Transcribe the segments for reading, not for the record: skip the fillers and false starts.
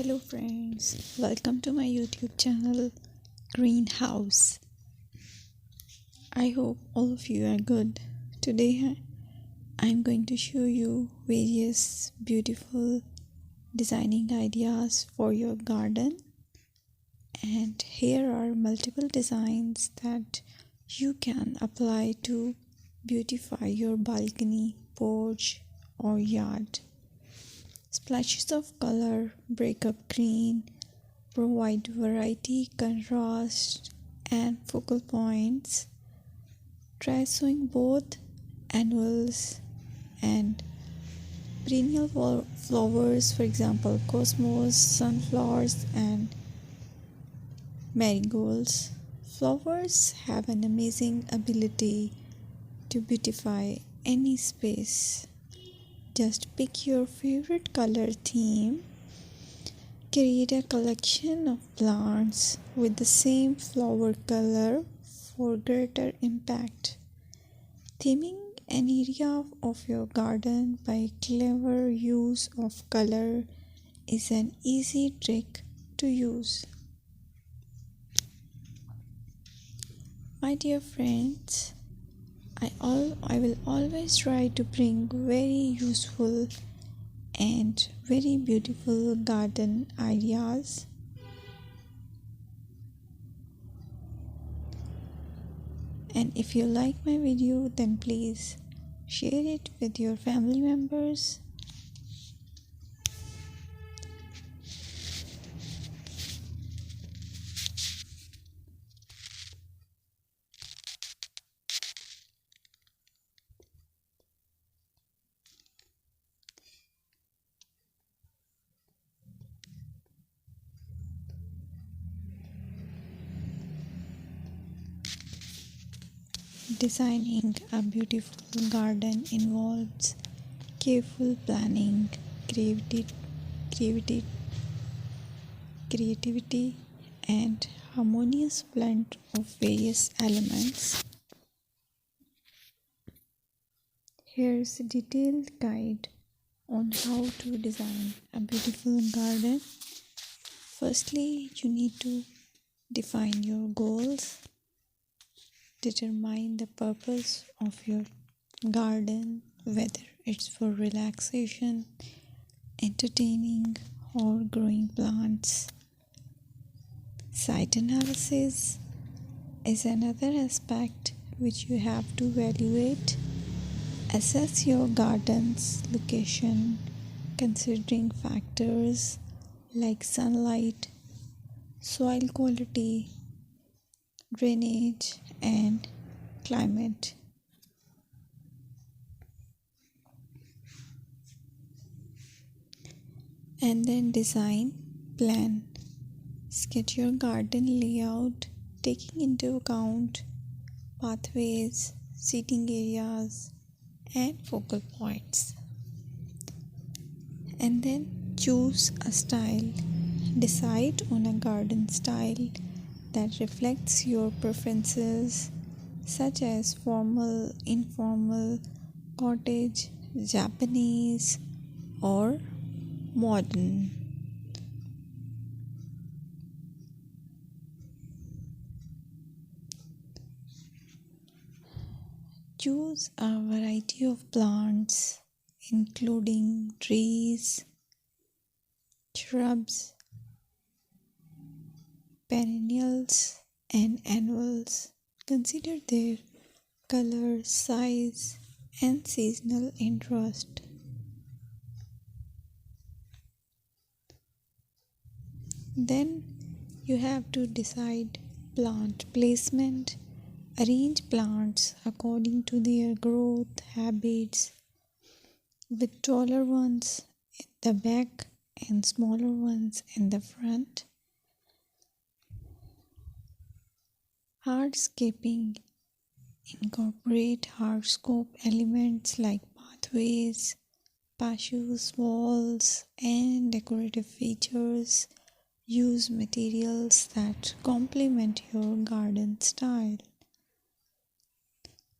Hello friends, welcome to my YouTube channel Greenhouse. I hope all of you are good. Today I'm going to show you various beautiful designing ideas for your garden, and here are multiple designs that you can apply to beautify your balcony, porch or yard. Splashes of color break up green, provide variety, contrast, and focal points. Try sowing both annuals and perennial flowers, for example, cosmos, sunflowers, and marigolds. Flowers have an amazing ability to beautify any space. Just pick your favorite color theme. Create a collection of plants with the same flower color for greater impact. Theming an area of your garden by clever use of color is an easy trick to use. My dear friends, I will always try to bring very useful and very beautiful garden ideas. And if you like my video, then please share it with your family members. Designing a beautiful garden involves careful planning, creativity, creativity, and harmonious blend of various elements. Here's a detailed guide on how to design a beautiful garden. Firstly, you need to define your goals. Determine the purpose of your garden, whether it's for relaxation, entertaining, or growing plants. Site analysis is another aspect which you have to evaluate. Assess your garden's location, considering factors like sunlight, soil quality, drainage, and climate. And then design, plan. Sketch your garden layout, taking into account pathways, seating areas, and focal points. And then choose a style. Decide on a garden style that reflects your preferences, such as formal, informal, cottage, Japanese, or modern. Choose a variety of plants, including trees, shrubs, perennials, and annuals. Consider their color, size, and seasonal interest. Then you have to decide plant placement. Arrange plants according to their growth habits, with taller ones in the back and smaller ones in the front. Hardscaping. Incorporate hardscape elements like pathways, patios, walls, and decorative features. Use materials that complement your garden style.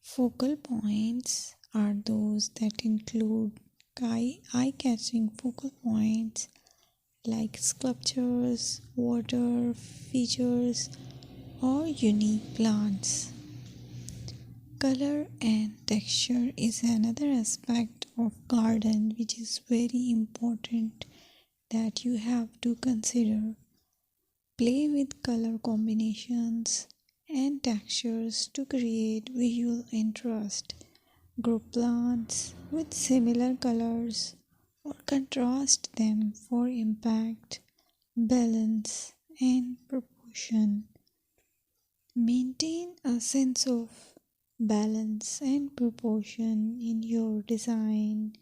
Focal points are those that include eye-catching focal points like sculptures, water features, or unique plants. Color and texture is another aspect of garden which is very important that you have to consider. Play with color combinations and textures to create visual interest. Group plants with similar colors or contrast them for impact, balance, and proportion. Maintain a sense of balance and proportion in your design,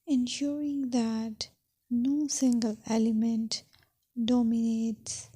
ensuring that no single element dominates